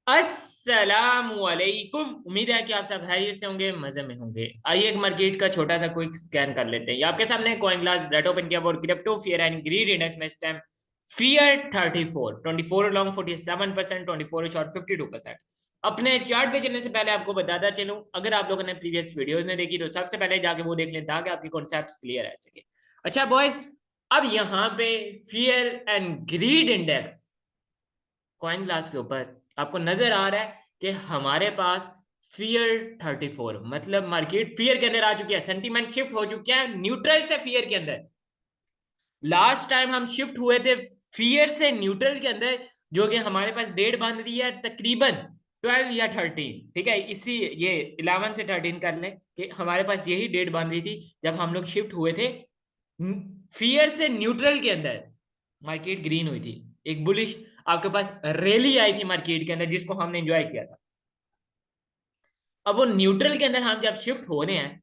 अस्सलामुअलैकुम। उम्मीद है कि आप सब खैरियत से होंगे, मजे में होंगे। आइए एक मार्केट का छोटा सा क्विक स्कैन कर लेते हैं। ये आपके सामने कॉइन ग्लास रेट ओपन किया और crypto fear and greed index में इस टाइम फियर 34, 24 लॉन्ग 47%, 24 शॉर्ट 52%। अपने चार्ट पे चलने से पहले आपको बताता चलूं, अगर आप लोगों ने प्रीवियस वीडियोस ने देखी तो सबसे पहले जाके वो देख लें ताकि आपकी कॉन्सेप्ट्स क्लियर रह सके। अच्छा बॉयज, अब यहाँ पे fear and greed index coin glass के ऊपर आपको नजर आ रहा है कि हमारे पास फियर 34, मतलब मार्केट फियर के अंदर आ चुकी है। सेंटीमेंट शिफ्ट हो चुकी है न्यूट्रल से फियर के अंदर। लास्ट टाइम हम शिफ्ट हुए थे फियर से न्यूट्रल के अंदर, जो कि हमारे पास डेट बन रही है तकरीबन 12 या 13। ठीक है, इसी ये 11 से 13 कर लें कि हमारे पास यही डेट बन रही थी जब हम लोग शिफ्ट हुए थे फियर से न्यूट्रल के अंदर। मार्केट ग्रीन हुई थी, एक बुलिश आपके पास रैली आई थी मार्केट के अंदर जिसको हमने एंजॉय किया था। अब वो न्यूट्रल के अंदर हम जब शिफ्ट हो रहे हैं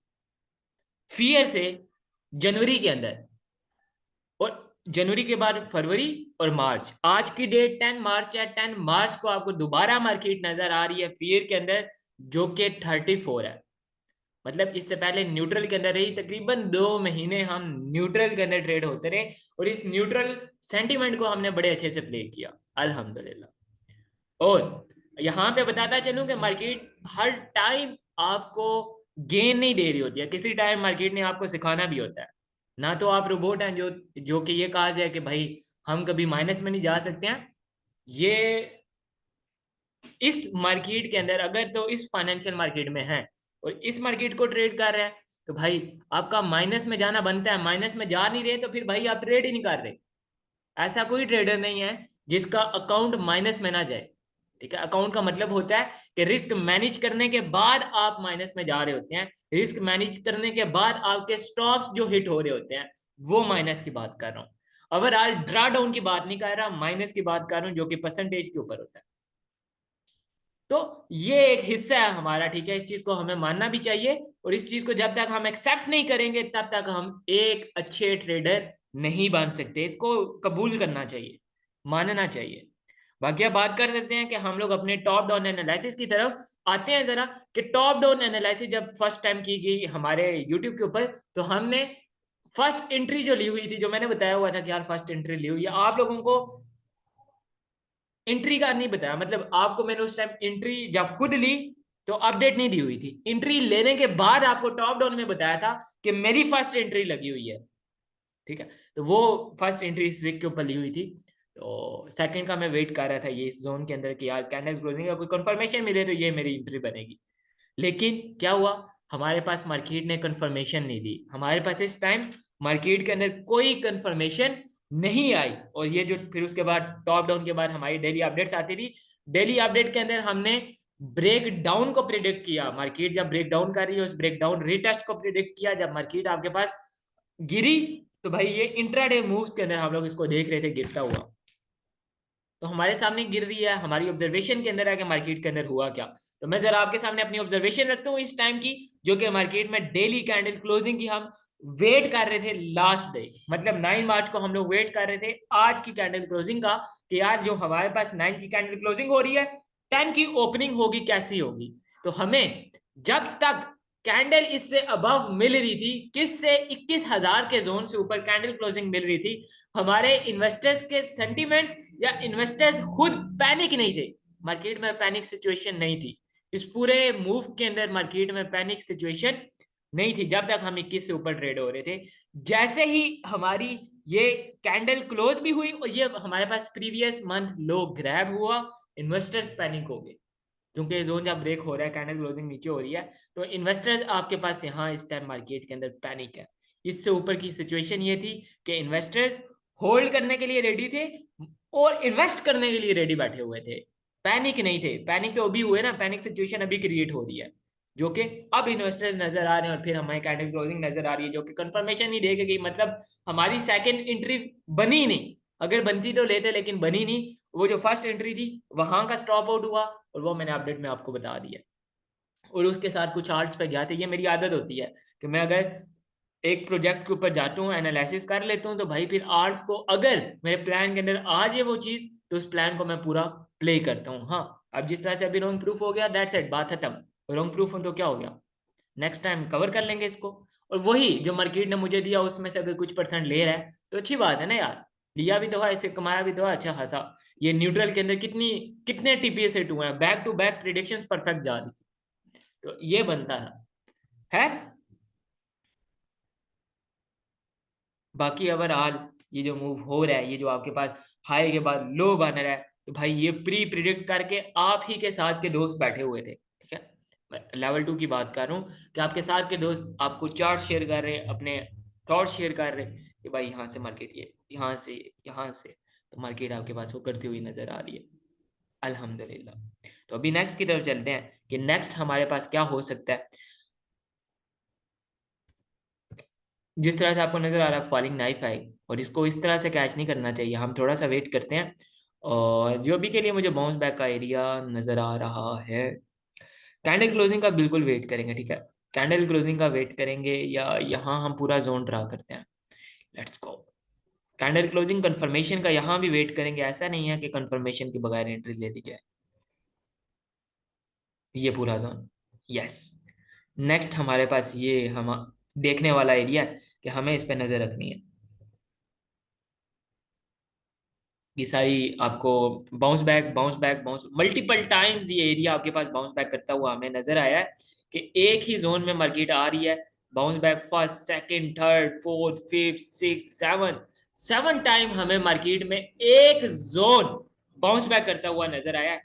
फियर से जनवरी के अंदर, और जनवरी के बाद फरवरी और मार्च, आज की डेट 10 मार्च है। 10 मार्च को आपको दोबारा मार्केट नजर आ रही है फियर के अंदर जो कि 34 है। मतलब इससे पहले न्यूट्रल के अंदर रही, तकरीबन 2 महीने हम न्यूट्रल के अंदर ट्रेड होते रहे और इस न्यूट्रल सेंटीमेंट को हमने बड़े अच्छे से प्ले किया अल्हम्दुलिल्लाह। और यहां पे बताता चलूं कि मार्केट हर टाइम आपको गेन नहीं दे रही होती है, किसी टाइम मार्केट ने आपको सिखाना भी होता है। ना तो आप रोबोट हैं जो कि ये कहा जाए कि भाई हम कभी माइनस में नहीं जा सकते हैं। ये इस मार्केट के अंदर अगर तो इस फाइनेंशियल मार्केट में है और इस मार्केट को ट्रेड कर रहे हैं तो भाई आपका माइनस में जाना बनता है। माइनस में जा नहीं रहे तो फिर भाई आप ट्रेड ही नहीं कर रहे। ऐसा कोई ट्रेडर नहीं है जिसका अकाउंट माइनस में ना जाए। ठीक है, अकाउंट का मतलब होता है कि रिस्क मैनेज करने के बाद आप माइनस में जा रहे होते हैं। रिस्क मैनेज करने के बाद आपके स्टॉप्स जो हिट हो रहे होते हैं वो माइनस की बात कर रहा हूं। ओवरऑल ड्रा डाउन की बात नहीं कर रहा, माइनस की बात कर रहा हूं जो कि परसेंटेज के ऊपर होता है। तो ये एक हिस्सा है हमारा, ठीक है, इस चीज को हमें मानना भी चाहिए। और इस चीज को जब तक हम एक्सेप्ट नहीं करेंगे तब तक हम एक अच्छे ट्रेडर नहीं बन सकते। इसको कबूल करना चाहिए, मानना चाहिए। बाकी अब बात कर देते हैं कि हम लोग अपने टॉप डाउन एनालिसिस की तरफ आते हैं जरा, कि टॉप डाउन एनालिसिस जब फर्स्ट टाइम की गई हमारे यूट्यूब के ऊपर तो हमने फर्स्ट एंट्री जो ली हुई थी, जो मैंने बताया हुआ था कि यार फर्स्ट एंट्री ली हुई है, आप लोगों को एंट्री का नहीं बताया। मतलब आपको मैंने उस टाइम एंट्री जब खुद ली तो अपडेट नहीं दी हुई थी। एंट्री लेने के बाद आपको टॉप डाउन में बताया था कि मेरी फर्स्ट एंट्री लगी हुई है। ठीक है, तो वो फर्स्ट एंट्री इस वीक के ऊपर ली हुई थी। तो सेकंड का मैं वेट कर रहा था ये इस जोन के अंदर कि यार कैंडल क्लोजिंग का कोई कंफर्मेशन मिले तो ये मेरी एंट्री बनेगी। लेकिन क्या हुआ, हमारे पास मार्केट ने कंफर्मेशन नहीं दी। हमारे पास इस टाइम मार्केट के अंदर कोई कंफर्मेशन नहीं आई। और ये जो फिर उसके बाद टॉप डाउन के बाद हमारी डेली अपडेट्स आती थी, डेली अपडेट के अंदर हमने ब्रेक डाउन को प्रिडिक्ट किया। मार्केट जब ब्रेक डाउन कर रही है उस ब्रेक डाउन रिटेस्ट को प्रिडिक्ट किया। जब मार्केट आपके पास गिरी तो भाई ये इंट्राडे मूव्स के अंदर हम लोग इसको देख रहे थे गिरता हुआ। तो हमारे सामने गिर रही है, हमारी ऑब्जर्वेशन के अंदर है कि मार्केट के अंदर हुआ क्या। तो मैं जरा आपके सामने अपनी ऑब्जर्वेशन रखता हूँ इस टाइम की, जो कि मार्केट में डेली कैंडल क्लोजिंग की हम वेट कर रहे थे लास्ट डे। मतलब 9 मार्च को हम लोग वेट कर रहे थे आज की कैंडल क्लोजिंग का, कि यार जो हमारे पास 9 की कैंडल क्लोजिंग हो रही है 10 की ओपनिंग होगी कैसी होगी। तो हमें जब तक कैंडल इससे अबव मिल रही थी, किससे 21,000 के जोन से ऊपर कैंडल क्लोजिंग मिल रही थी, हमारे इन्वेस्टर्स के सेंटिमेंट्स या इन्वेस्टर्स खुद पैनिक नहीं थे। मार्केट में पैनिक सिचुएशन नहीं थी। इस पूरे मूव के अंदर मार्केट में पैनिक सिचुएशन नहीं थी जब तक हम 21 से ऊपर ट्रेड हो रहे थे। जैसे ही हमारी ये कैंडल क्लोज भी हुई और ये हमारे पास प्रीवियस मंथ लो ग्रैब हुआ, इन्वेस्टर्स पैनिक हो गए। क्योंकि जोन जब ब्रेक हो रहा है, कैंडल क्लोजिंग नीचे हो रही है, तो इन्वेस्टर्स आपके पास यहाँ इस टाइम मार्केट के अंदर पैनिक है। इससे ऊपर की सिचुएशन ये थी कि इन्वेस्टर्स होल्ड करने के लिए रेडी थे और इन्वेस्ट करने के लिए रेडी बैठे हुए थे, पैनिक नहीं थे। पैनिक तो अभी हुए ना, पैनिक सिचुएशन अभी क्रिएट हो रही है जो कि अब इन्वेस्टर्स नजर आ रहे हैं और फिर हमारी कैंडल क्लोजिंग नजर आ रही है जो कि कंफर्मेशन नहीं देगी गई। मतलब हमारी सेकंड एंट्री बनी नहीं, अगर बनती तो लेते लेकिन बनी नहीं। वो जो फर्स्ट एंट्री थी वहां का स्टॉप आउट हुआ और वो मैंने अपडेट में आपको बता दिया। और उसके साथ कुछ आर्ट्स पे गया था। ये मेरी आदत होती है कि मैं अगर एक प्रोजेक्ट के ऊपर जाता हूँ, एनालिसिस कर लेता हूँ, तो भाई फिर आर्ट्स को अगर मेरे प्लान के अंदर आ जाए वो चीज़ तो उस प्लान को मैं पूरा प्ले करता हूँ। हाँ, अब जिस तरह से अभी रॉन्ग प्रूफ हो गया, दैट्स इट, बात खत्म। रॉन्ग प्रूफ हो तो क्या हो गया, नेक्स्ट टाइम कवर कर लेंगे इसको। और वही जो मार्केट ने मुझे दिया उसमें से अगर कुछ परसेंट ले रहा है तो अच्छी बात है ना यार, लिया भी तो है, इससे कमाया भी तो है अच्छा खासा। ये न्यूट्रल के अंदर कितने टीपीएस हिट हुए हैं, back to back predictions perfect जा रही थी, तो ये बनता है। बाकी ओवरऑल ये जो मूव हो रहा है, ये जो आपके पास हाई के बाद लो बन रहा है, तो भाई ये प्री प्रिडिक्ट करके आप ही के साथ के दोस्त बैठे हुए थे, ठीक है। मैं लेवल 2 की बात कर रहा हूँ कि आपके साथ के दोस्त आपको चार्ट शेयर कर रहे, अपने थॉट शेयर कर रहे कि भाई यहाँ से मार्केट, ये यहाँ से तो मार्केट आपके पास वो करती हुई नजर आ रही है, अल्हम्दुलिल्लाह। तो अभी नेक्स्ट की तरफ चलते हैं कि नेक्स्ट हमारे पास क्या हो सकता है। जिस तरह से आपको नजर आ रहा है फॉलिंग नाइफ आई, और इसको इस तरह से कैच नहीं करना चाहिए, हम थोड़ा सा वेट करते हैं। और जो भी के लिए मुझे बाउंस बैक का एरिया नजर आ रहा है, कैंडल क्लोजिंग का बिल्कुल वेट करेंगे, ठीक है। कैंडल क्लोजिंग का वेट करेंगे, या यहाँ हम पूरा जोन ड्रा करते हैं। Let's go. Candle closing confirmation का यहाँ भी वेट करेंगे, ऐसा नहीं है कि कंफर्मेशन के बगैर एंट्री ले ली जाए। ये पूरा जोन, यस। नेक्स्ट हमारे पास ये हम देखने वाला एरिया है कि हमें इस पे नजर रखनी है। ये सारी आपको bounce back bounce back bounce multiple times ये एरिया आपके पास बाउंस बैक करता हुआ हमें नजर आया है कि एक ही जोन में मार्केट आ रही है। Bounce back first second third fourth fifth six seven, 7 time हमें मार्केट में एक जोन बाउंस बैक करता हुआ नजर आया है।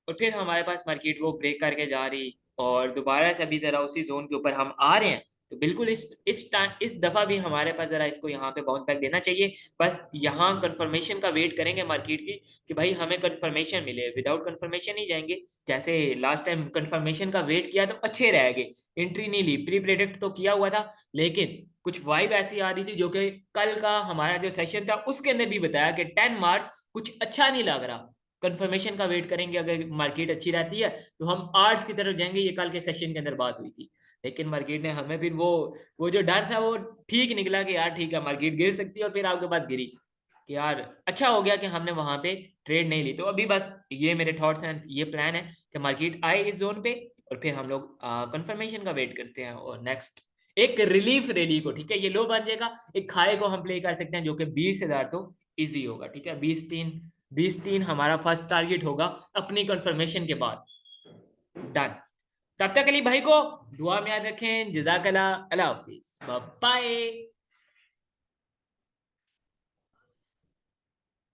और फिर हमारे पास मार्केट वो ब्रेक करके जा रही, और दोबारा से अभी जरा उसी जोन के ऊपर हम आ रहे हैं। तो बिल्कुल इस टाइम इस दफा भी हमारे पास जरा इसको यहाँ पे बाउंस बैक देना चाहिए। बस यहाँ कंफर्मेशन का वेट करेंगे मार्केट की कि भाई हमें कंफर्मेशन मिले, विदाउट कंफर्मेशन ही जाएंगे। जैसे लास्ट टाइम कंफर्मेशन का वेट किया तो अच्छे रह गए, एंट्री नहीं ली, प्री प्रेडिक्ट तो किया हुआ था, लेकिन कुछ वाइब ऐसी आ रही थी जो कि कल का हमारा जो सेशन था उसके अंदर भी बताया कि 10 मार्च कुछ अच्छा नहीं लग रहा। कंफर्मेशन का वेट करेंगे, अगर मार्केट अच्छी रहती है तो हम आर्ट्स की तरफ जाएंगे, ये कल के सेशन के अंदर बात हुई थी। लेकिन मार्केट ने हमें फिर वो जो डर था वो ठीक निकला कि यार ठीक है मार्केट गिर सकती है, और फिर आपके पास गिरी कि यार अच्छा हो गया कि हमने वहां पे ट्रेड नहीं ली। तो अभी बस ये मेरे थॉट्स हैं, ये प्लान है कि मार्केट आए इस जोन पे, और फिर हम लोग कंफर्मेशन का वेट करते हैं, और नेक्स्ट एक रिलीफ रैली को, ठीक है, ये लो बन जाएगा, एक खाए को हम प्ले कर सकते हैं जो कि 20,000 तो इजी होगा, ठीक है। 20-3 हमारा फर्स्ट टारगेट होगा अपनी कंफर्मेशन के बाद। डन। तब तक अली भाई को दुआ में याद रखें, जजाकल्ला, अल्लाह हाफिज, बाय।